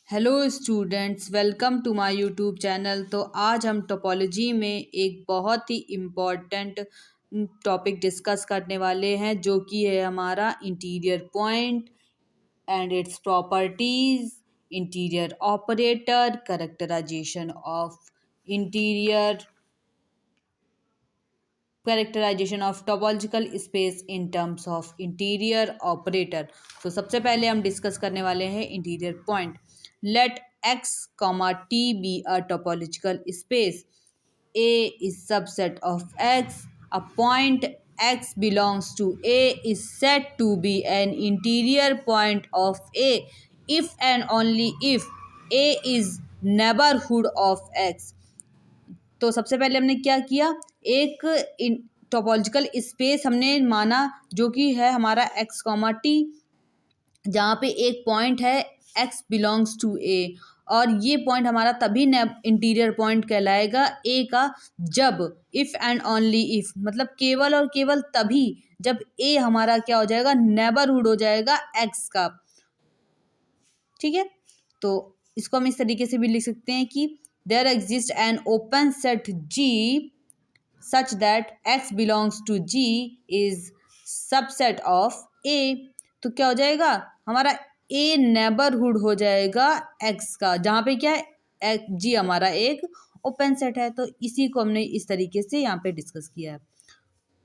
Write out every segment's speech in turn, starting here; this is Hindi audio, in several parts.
Hello students, welcome to my YouTube channel. तो आज हम टोपोलॉजी में एक बहुत ही इम्पॉर्टेंट टॉपिक डिस्कस करने वाले हैं, जो कि है हमारा interior point and its properties, interior operator, characterization of interior, characterization of topological space in terms of interior operator. तो सबसे पहले हम डिस्कस करने वाले हैं interior point. Let x comma t be a topological space. A is subset of x. A point x belongs to A is said to be an interior point of A if and only if A is neighborhood of x. तो सबसे पहले हमने क्या किया, एक टोपोलॉजिकल स्पेस हमने माना जो कि है हमारा एक्स कॉमा टी, जहाँ पे एक पॉइंट है एक्स बिलोंग्स टू ए, और ये पॉइंट हमारा तभी इंटीरियर पॉइंट कहलाएगा ए का जब इफ़ एंड ओनली इफ़, मतलब केवल और केवल तभी जब ए हमारा क्या हो जाएगा, नेबरहुड हो जाएगा एक्स का। ठीक है, तो इसको हम इस तरीके से भी लिख सकते हैं कि there exist an open set G such that X belongs to G is subset of A. तो क्या हो जाएगा हमारा ए नेबरहुड हो जाएगा एक्स का, जहाँ पे क्या है जी हमारा एक ओपन सेट है। तो इसी को हमने इस तरीके से यहाँ पे डिस्कस किया है।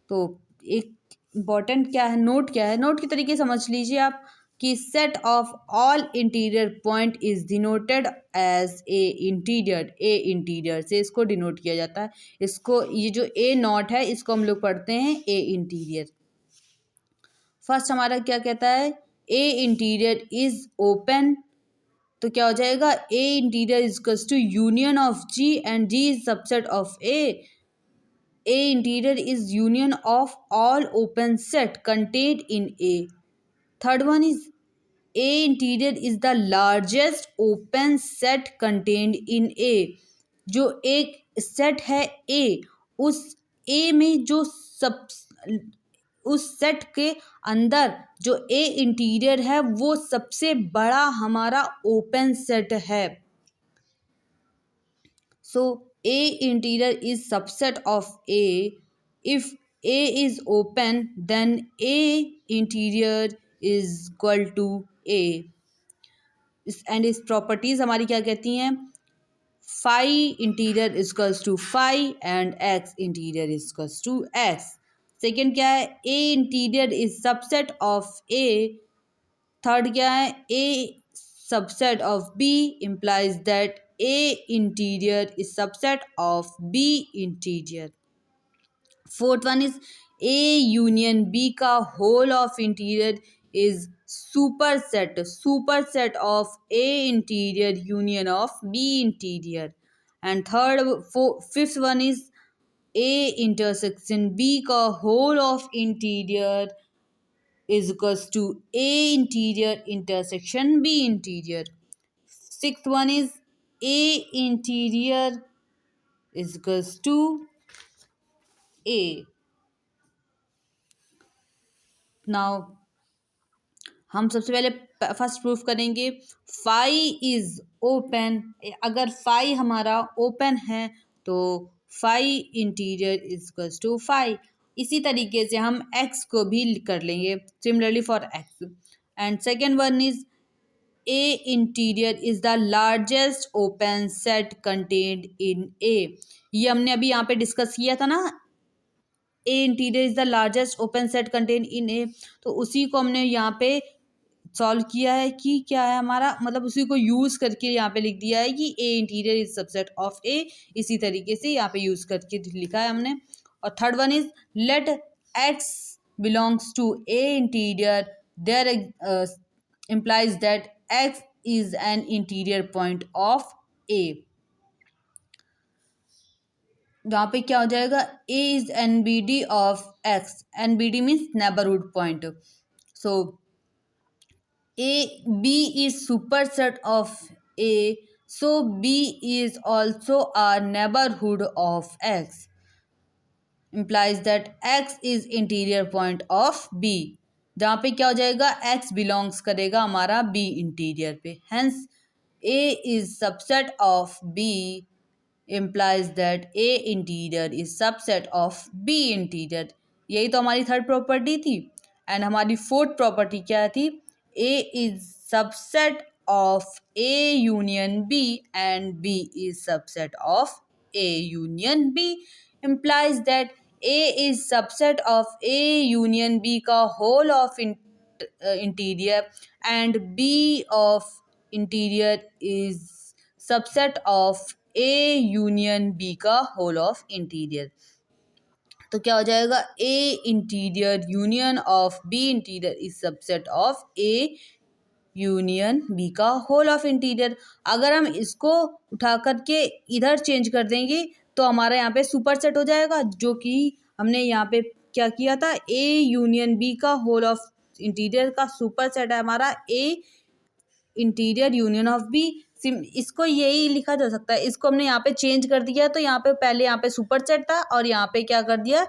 तो एक इम्पॉर्टेंट क्या है, नोट क्या है, नोट के तरीके समझ लीजिए आप कि set of all interior point is denoted as A interior. A interior से इसको डिनोट किया जाता है। इसको ये जो ए नॉट है इसको हम लोग पढ़ते हैं ए इंटीरियर। फर्स्ट हमारा क्या कहता है, ए इंटीरियर इज ओपन। तो क्या हो जाएगा, A interior is to union of G and G is subset of A. A interior is union of all open set contained in A. Third one is A interior is the largest open set contained in A. जो एक सेट है A, उस A में जो सब उस सेट के अंदर जो A इंटीरियर है वो सबसे बड़ा हमारा ओपन सेट है। So A interior is subset of A. If A is open, then A interior is equal to A. And its properties हमारी क्या कहती हैं, phi interior is equals to phi and x interior is equals to x. Second क्या है, A interior is subset of A. Third क्या है, A subset of B implies that A interior is subset of B interior. Fourth one is A union B का whole of interior is superset of A interior union of B interior. And fifth one is A intersection B का whole of interior is equals to A interior intersection B interior. Sixth one is A interior is equals to A. Now हम सबसे पहले फर्स्ट प्रूफ करेंगे फाई इज ओपन। अगर फाई हमारा ओपन है तो phi interior is equals to phi. इसी तरीके से हम एक्स को भी कर लेंगे similarly for X. And second one is A interior is the largest open set contained in A. ये हमने अभी यहाँ पे डिस्कस किया था ना, A interior is the largest open set contain इन ए। तो उसी को हमने यहाँ पे सॉल्व किया है कि क्या है हमारा, मतलब उसी को यूज़ करके यहाँ पे लिख दिया है कि ए इंटीरियर इज सबसेट ऑफ ए। इसी तरीके से यहाँ पे यूज़ करके लिखा है हमने। और third one is let x belongs to A interior, there implies that x is an interior point of A. जहाँ पे क्या हो जाएगा, A is NBD of X. NBD means neighborhood point. So B is superset of A, so B is also a neighborhood of X. Implies that X is interior point of B. जहाँ पे क्या हो जाएगा, X belongs करेगा हमारा B इंटीरियर पे। Hence A is subset of B implies that A interior is subset of B interior. यही तो हमारी थर्ड प्रॉपर्टी थी. एंड हमारी फोर्थ प्रॉपर्टी क्या थी? A is subset of A union B and B is subset of A union B implies that A is subset of A union B का whole of interior and B of interior is subset of A union B का होल ऑफ इंटीरियर. तो क्या हो जाएगा? A interior union of B interior is subset of A union B का होल ऑफ इंटीरियर. अगर हम इसको उठा करके इधर चेंज कर देंगे तो हमारा यहाँ पे सुपर सेट हो जाएगा, जो कि हमने यहाँ पे क्या किया था? ए यूनियन बी का होल ऑफ इंटीरियर का सुपर सेट है हमारा ए इंटीरियर यूनियन ऑफ बी. इसको यही लिखा जा सकता है. इसको हमने यहाँ पे चेंज कर दिया, तो यहाँ पे पहले यहाँ पे सुपर सेट था और यहाँ पे क्या कर दिया,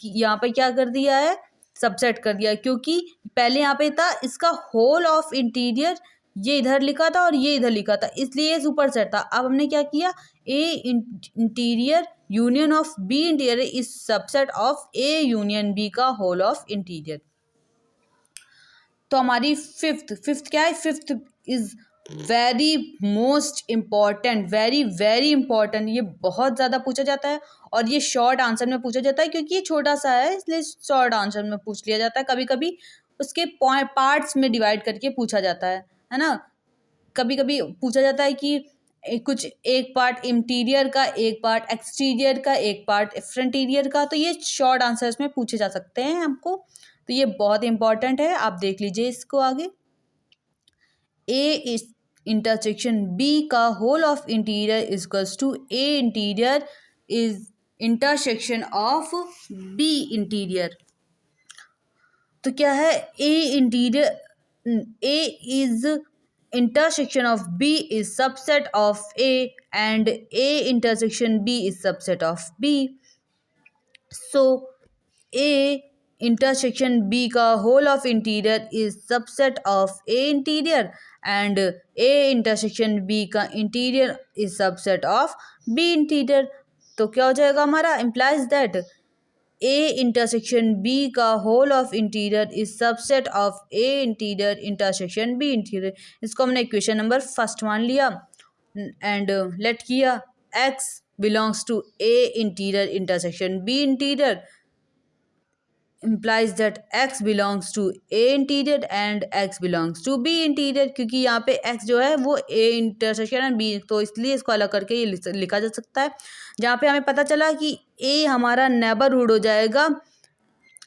यहाँ पे क्या कर दिया है? सबसेट कर दिया. क्योंकि पहले यहाँ पे था इसका होल ऑफ इंटीरियर, ये इधर लिखा था और ये इधर लिखा था, इसलिए सुपर सेट था. अब हमने क्या किया? A interior union of B interior is subset of A union B का होल ऑफ इंटीरियर. तो हमारी फिफ्थ क्या है? Fifth is very most important, very very important. ये बहुत ज़्यादा पूछा जाता है और ये शॉर्ट आंसर में पूछा जाता है, क्योंकि ये छोटा सा है इसलिए शॉर्ट आंसर में पूछ लिया जाता है. कभी कभी उसके पार्ट्स में डिवाइड करके पूछा जाता है ना. कभी कभी पूछा जाता है कि कुछ एक पार्ट इंटीरियर का, एक पार्ट एक्सटीरियर का, एक पार्ट फ्रंटीरियर का. तो ये शॉर्ट आंसर्स में पूछे जा सकते हैं हमको. तो ये बहुत इंपॉर्टेंट है, आप देख लीजिए इसको आगे. ए इज इंटरसेक्शन बी का whole of interior is equals to A interior is intersection of B interior. तो क्या है? A interior, A is intersection of B is subset of A and A intersection B is subset of B. So A intersection B का whole of interior is subset of A interior and A intersection B का interior is subset of B interior. तो क्या हो जाएगा हमारा? implies that A intersection B का whole of interior is subset of A interior intersection B interior. इसको हमने इक्वेशन नंबर फर्स्ट मान लिया एंड लेट किया X belongs to A interior intersection B interior implies that X belongs to A interior and X belongs to B interior. क्योंकि यहाँ पे X जो है वो A intersection and B, तो इसलिए इसको अलग करके ये लिखा जा सकता है. जहाँ पे हमें पता चला कि A हमारा नेबरहुड हो जाएगा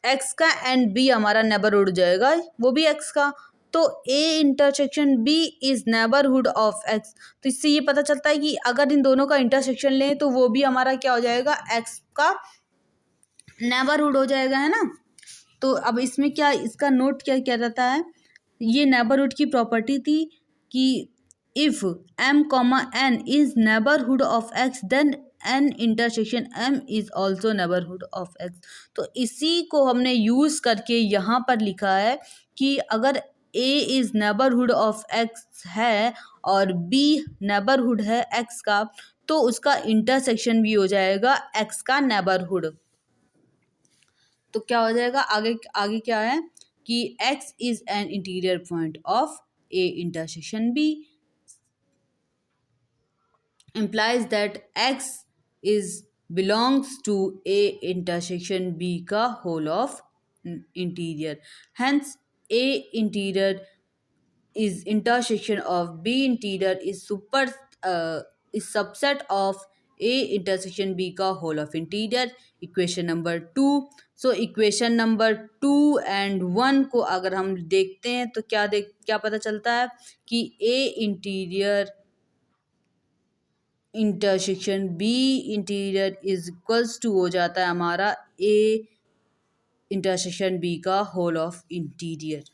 X का एंड B हमारा नेबरहुड हो जाएगा वो भी X का. तो A intersection B is neighbourhood of X. तो इससे ये पता चलता है कि अगर इन दोनों का इंटरसेक्शन लें तो वो भी हमारा क्या हो जाएगा? X का नेबरहुड हो जाएगा, है ना. तो अब इसमें क्या, इसका नोट क्या क्या रहता है? ये नेबरहुड की प्रॉपर्टी थी कि if m comma n is neighbourhood of x then n intersection m is also neighbourhood of x. तो इसी को हमने यूज करके यहाँ पर लिखा है कि अगर a is neighbourhood of x है और b नेबरहुड है x का, तो उसका इंटरसेक्शन भी हो जाएगा x का नेबरहुड. तो क्या हो जाएगा आगे? आगे क्या है कि X is an interior point of A intersection B implies that X is belongs to A intersection B का whole of interior. Hence A interior is intersection of B interior is subset of A intersection B का whole of interior. Equation number 2. So equation number 2 and 1 को अगर हम देखते हैं तो क्या पता चलता है कि A interior intersection B interior is equals to हो जाता है हमारा A इंटरसेक्शन B का होल ऑफ इंटीरियर.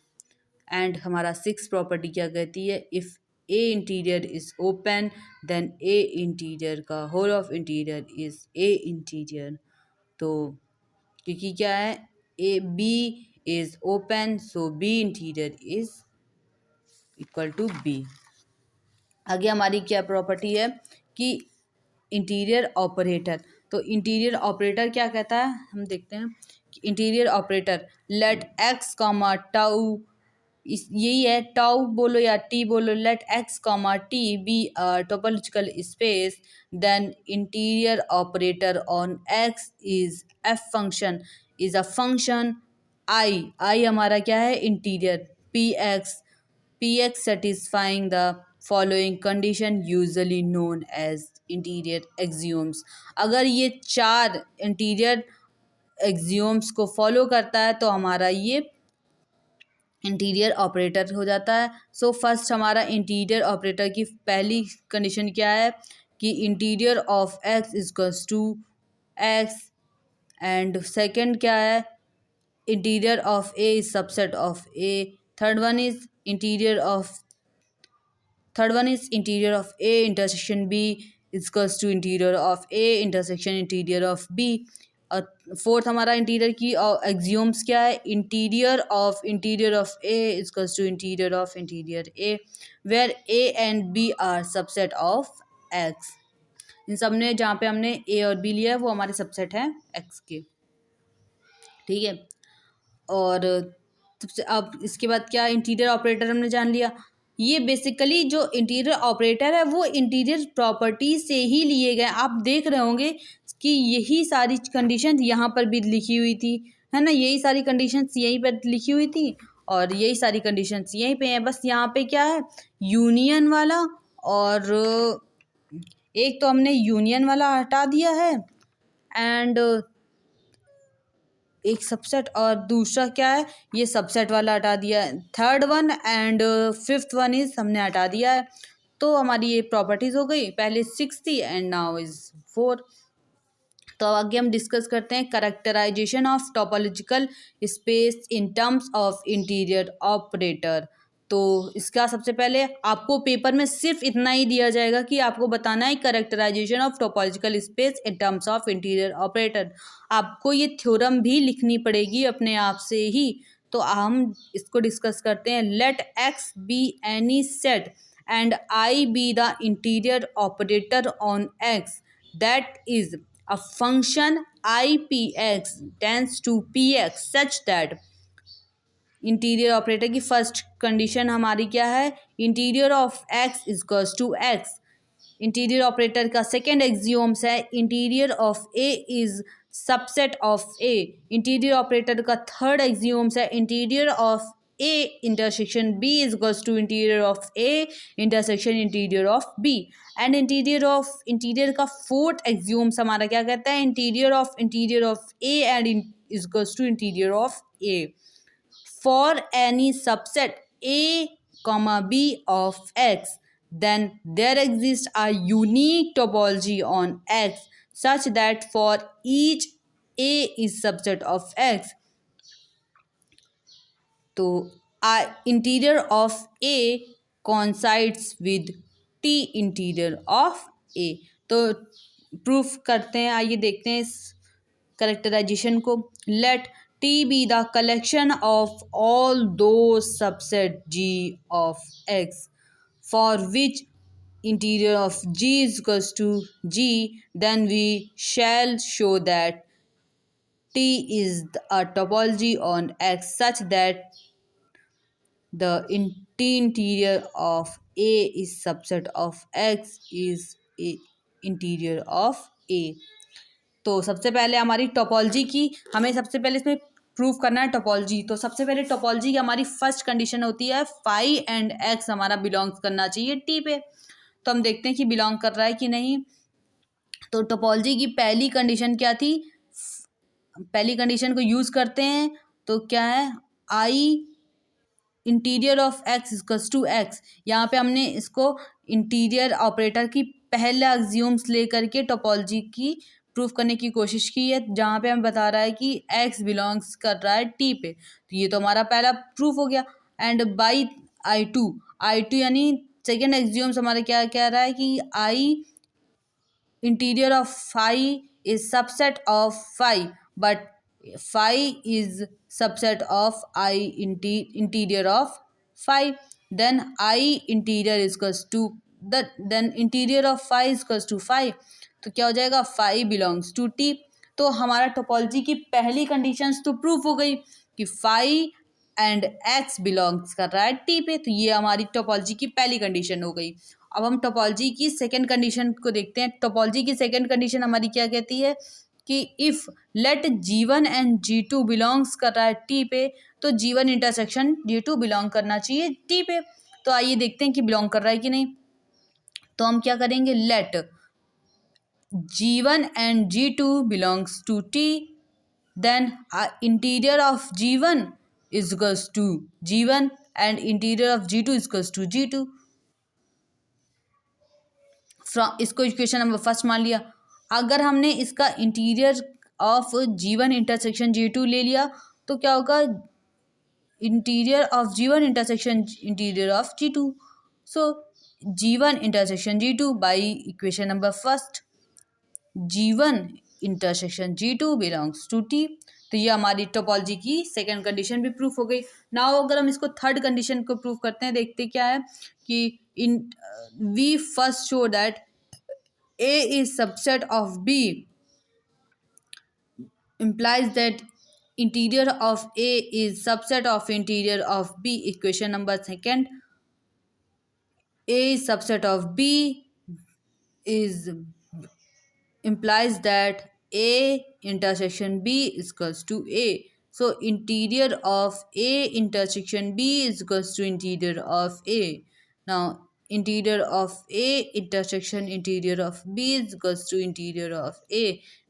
एंड हमारा 6 प्रॉपर्टी क्या कहती है? If A interior is open then A interior का whole of interior is A interior. तो क्योंकि क्या है? A B is open so B interior is equal to B. आगे हमारी क्या प्रॉपर्टी है कि इंटीरियर ऑपरेटर, तो इंटीरियर ऑपरेटर क्या कहता है हम देखते हैं। Interior operator let X comma tau, इस यही है, टाउ बोलो या टी बोलो, let X comma T be a topological space, then interior operator on X is F function, is a function I हमारा क्या है interior, P X satisfying the following condition usually known as interior axioms. अगर ये चार इंटीरियर एक्सियोम्स को फॉलो करता है तो हमारा ये इंटीरियर ऑपरेटर हो जाता है। सो फर्स्ट हमारा इंटीरियर ऑपरेटर की पहली कंडीशन क्या है कि interior of X equals to X, and second क्या है interior of A is subset of A, third one is interior of interior of A intersection B is equals to interior of A intersection interior of B। और फोर्थ हमारा इंटीरियर की एक्सियोम्स क्या है, interior of A is equals to interior of interior A where A and B are subset of X। इन सब ने जहाँ पे हमने A और B लिया है वो हमारे सबसेट हैं X के, ठीक है। और सबसे अब इसके बाद क्या, इंटीरियर ऑपरेटर हमने जान लिया। ये बेसिकली जो इंटीरियर ऑपरेटर है वो इंटीरियर प्रॉपर्टी से ही लिए गए। आप देख रहे होंगे कि यही सारी कंडीशन यहाँ पर भी लिखी हुई थी, है ना, यही सारी कंडीशंस यहीं पर लिखी हुई थी और यही सारी कंडीशंस यहीं पे हैं। बस यहाँ पे क्या है यूनियन वाला, और एक तो हमने यूनियन वाला हटा दिया है एंड एक सबसेट, और दूसरा क्या है ये सबसेट वाला हटा दिया है, third one and fifth one is हमने हटा दिया है। तो हमारी ये प्रॉपर्टीज हो गई, पहले 6 थी एंड नाउ इज 4। तो आगे हम डिस्कस करते हैं characterization of topological space in terms of interior operator. तो इसका सबसे पहले आपको पेपर में सिर्फ इतना ही दिया जाएगा कि आपको बताना है characterization of topological space in terms of interior operator. आपको ये थ्योरम भी लिखनी पड़ेगी अपने आप से ही। तो हम इसको डिस्कस करते हैं। Let X be any set and I be the interior operator on X that is a function IPX tends to PX such that interior operator की फर्स्ट कंडीशन हमारी क्या है, interior of X equals to X. Interior operator का सेकेंड एक्सियोम्स है interior of A is subset of A. Interior operator का थर्ड एक्सियोम्स है interior of A intersection B is equals to interior of A intersection interior of B. And interior का फोर्थ एक्सियोम्स हमारा क्या कहता है, interior of A and is equals to interior of A. For any subset A comma B of X, then there exists a unique topology on X such that for each A is subset of X, तो interior of A coincides with T interior of A. तो प्रूफ करते हैं, आइए देखते हैं इस करेक्टराइजेशन को। Let T be the collection of all those subset G of X for which interior of G is equals to G, then we shall show that T is a topology on X such that the interior of A is subset of X is a interior of A। तो सबसे पहले हमारी टोपोलॉजी की, हमें सबसे पहले इसमें प्रूफ करना है टोपोलॉजी। तो सबसे पहले टोपोलॉजी की हमारी फर्स्ट कंडीशन होती है फाई एंड एक्स हमारा बिलोंग्स करना चाहिए टी पे। तो हम देखते हैं कि बिलोंग कर रहा है कि नहीं। तो टोपोलॉजी की पहली कंडीशन क्या थी, पहली कंडीशन को यूज करते हैं तो क्या है, I interior of X equals to X. यहाँ पे हमने इसको इंटीरियर ऑपरेटर की पहला एक्सियोम्स ले करके टोपोलॉजी की प्रूफ करने की कोशिश की है, जहाँ पे हमें बता रहा है कि एक्स बिलोंग्स कर रहा है टी पे। तो ये तो हमारा पहला प्रूफ हो गया। एंड बाई आई टू यानी सेकेंड एक्सियोम्स हमारा क्या कह रहा है कि I interior of phi is subset of phi, but phi is subset of I interior of phi, then I interior is equals to then interior of five equals to five, तो क्या हो जाएगा फाइव बिलोंग्स टू टी। तो हमारा टोपोलॉजी की पहली कंडीशंस तो प्रूफ हो गई कि फाइव एंड एक्स बिलोंग्स कर रहा है टी पे, तो ये हमारी टोपोलॉजी की पहली कंडीशन हो गई। अब हम टोपोलॉजी की सेकंड कंडीशन को देखते हैं। टोपोलॉजी की सेकंड कंडीशन हमारी क्या कहती है कि if late G1 and G2 belongs कर रहा है टी पे, तो G1 इंटरसेक्शन G2 बिलोंग करना चाहिए टी पे। तो आइए देखते हैं कि बिलोंग कर रहा है कि नहीं। तो हम क्या करेंगे, late G1 and G2 belongs to T, then interior of G1 is equals to G1 and interior of G2 is equals to G2। इसको इक्वेशन नंबर फर्स्ट मान लिया। अगर हमने इसका इंटीरियर ऑफ G1 इंटरसेक्शन G2 ले लिया तो क्या होगा, interior of G1 intersection interior of G2। So G1 इंटरसेक्शन G2 by equation number first G1 इंटरसेक्शन G2 बिलोंग्स टू T। तो ये हमारी टोपोलॉजी की सेकंड कंडीशन भी प्रूफ हो गई। नाउ अगर हम इसको थर्ड कंडीशन को प्रूफ करते हैं, देखते क्या है कि इन we first show that A is subset of B implies that interior of A is subset of interior of B। Equation number second, A is subset of B is implies that A intersection B is equals to A। So interior of A intersection B is equals to interior of A। Now interior of A intersection interior of B is equals to interior of A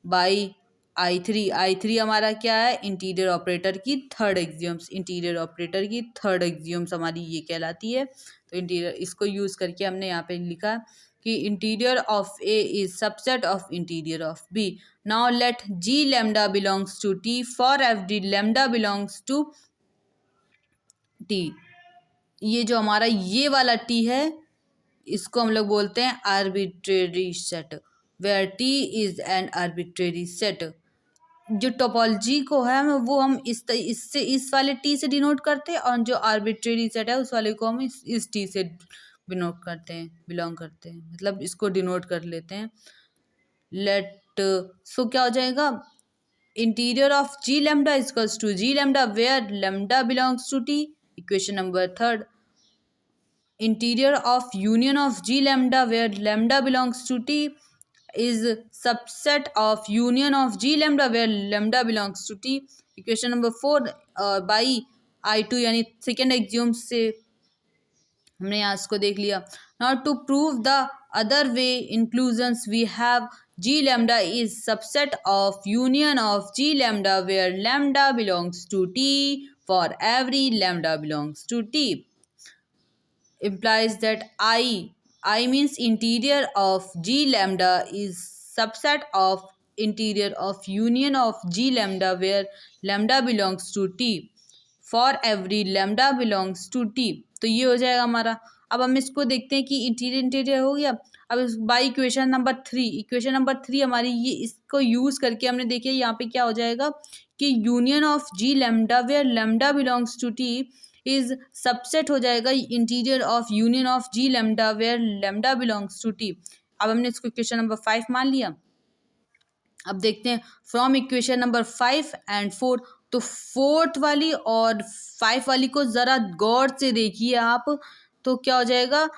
by I3। I3 हमारा क्या है, इंटीरियर ऑपरेटर की थर्ड एक्सियम्स, इंटीरियर ऑपरेटर की थर्ड एक्सियम्स हमारी ये कहलाती है। तो इंटीरियर इसको यूज़ करके हमने यहाँ पे लिखा कि interior of A is subset of interior of B। Now let G lambda belongs to T for every lambda belongs to T। ये जो हमारा ये वाला T है इसको हम लोग बोलते हैं arbitrary set, where T is an arbitrary set. जो टोपोलॉजी को है वो हम इससे इस वाले टी से डिनोट करते हैं, और जो आर्बिट्रेरी सेट है उस वाले को हम इस टी से डिनोट करते हैं, बिलोंग करते हैं, मतलब इसको डिनोट कर लेते हैं। लेट सो क्या हो जाएगा, interior of G lambda equals to G lambda where lambda belongs to T. Equation number third, interior of union of G lambda where lambda belongs to T is subset of union of G lambda where lambda belongs to T। Equation number four by I2 यानी सेकेंड एक्सियम से हमने यहाँ इसको देख लिया। Now to prove the other way inclusions we have G lambda is subset of union of G lambda where lambda belongs to T for every lambda belongs to T implies that I means interior of G lambda is subset of interior of union of G lambda where lambda belongs to T for every lambda belongs to T। तो ये हो जाएगा हमारा। अब हम इसको देखते हैं कि इंटीरियर हो गया। अब by equation number three, equation number three हमारी ये इसको यूज़ करके हमने देखिए यहाँ पे क्या हो जाएगा कि union of G lambda where lambda belongs to T is subset हो जाएगा interior of union of G lambda where lambda belongs to T. अब हमने इसको इक्वेशन नंबर 5 मान लिया। अब देखते हैं फ्रॉम इक्वेशन नंबर 5 एंड 4। तो फोर्थ वाली और 5 वाली को ज़रा गौर से देखिए आप, तो क्या हो जाएगा,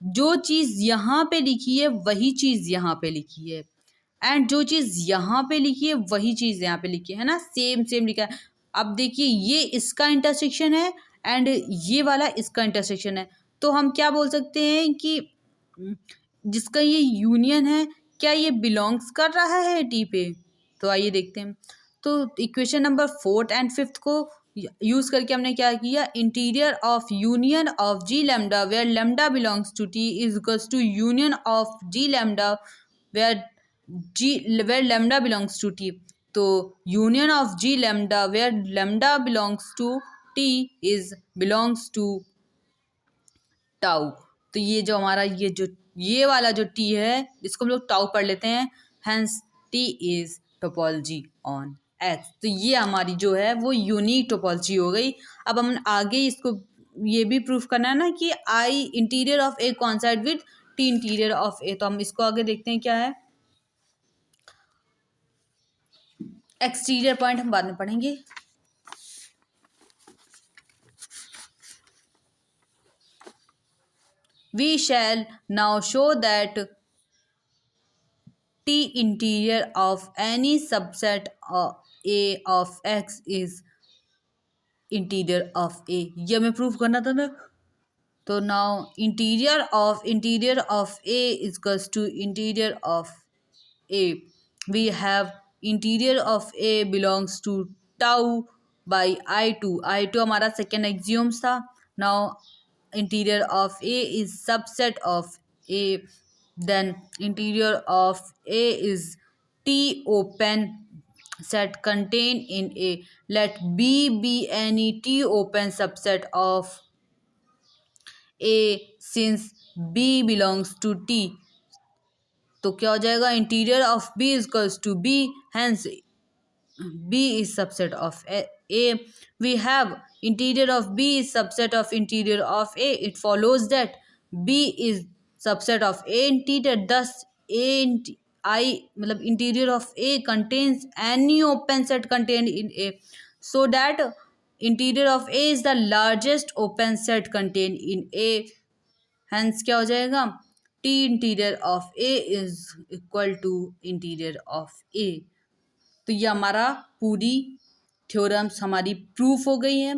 जो चीज़ यहाँ पे लिखी है वही चीज़ यहाँ पे लिखी है, एंड जो चीज़ यहाँ पे लिखी है वही चीज़ यहाँ पे लिखी है ना, सेम सेम लिखा है। अब देखिए ये इसका इंटरसेक्शन है एंड ये वाला इसका इंटरसेक्शन है, तो हम क्या बोल सकते हैं कि जिसका ये यूनियन है क्या ये बिलोंग्स कर रहा है टी पे। तो आइए देखते हैं। तो इक्वेशन नंबर 4 एंड 5 को यूज़ करके हमने क्या किया, interior of union of G lambda where lambda belongs to T is equals to union of G lambda where lambda belongs to T. तो union of G lambda where lambda belongs to T is belongs to tau. तो ये जो हमारा ये वाला जो टी है इसको हम लोग टाउ पढ़ लेते हैं, hence T is topology on X. तो ये हमारी जो है वो यूनिक टोपोलॉजी हो गई। अब हम आगे इसको ये भी प्रूफ करना है ना कि I interior of A coincide with T interior of A. तो हम इसको आगे देखते हैं क्या है। एक्सटीरियर पॉइंट हम बाद में पढ़ेंगे। We shall now show that T interior of any subset A of X is interior of A। ये हमें प्रूफ करना था ना। तो now interior of A is equals to interior of A। We have interior of A belongs to tau by I2। I2 हमारा सेकेंड एक्सियोम्स था। Now interior of A is subset of A, then interior of A is T open set contained in A। Let B be any T open subset of A since B belongs to T। तो क्या हो जाएगा, interior of B is equals to B, hence B is subset of A। We have interior of B is subset of interior of A। It follows that B is subset of A interior, thus मतलब interior of A contains any open set contained in A, so that interior of A is the largest open set contained in A। hence क्या हो जाएगा, T interior of A is equal to interior of A। तो ये हमारा पूरी थ्योरम्स हमारी प्रूफ हो गई हैं।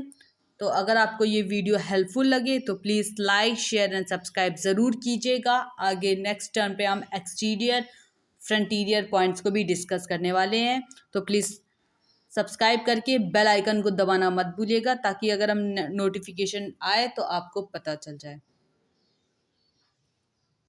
तो अगर आपको ये वीडियो हेल्पफुल लगे तो please like share and subscribe ज़रूर कीजिएगा। आगे नेक्स्ट टर्न पे हम एक्सटीरियर फ्रंटीरियर पॉइंट्स को भी डिस्कस करने वाले हैं। तो प्लीज़ सब्सक्राइब करके बेल आइकन को दबाना मत भूलिएगा, ताकि अगर हम नोटिफिकेशन आए तो आपको पता चल जाए।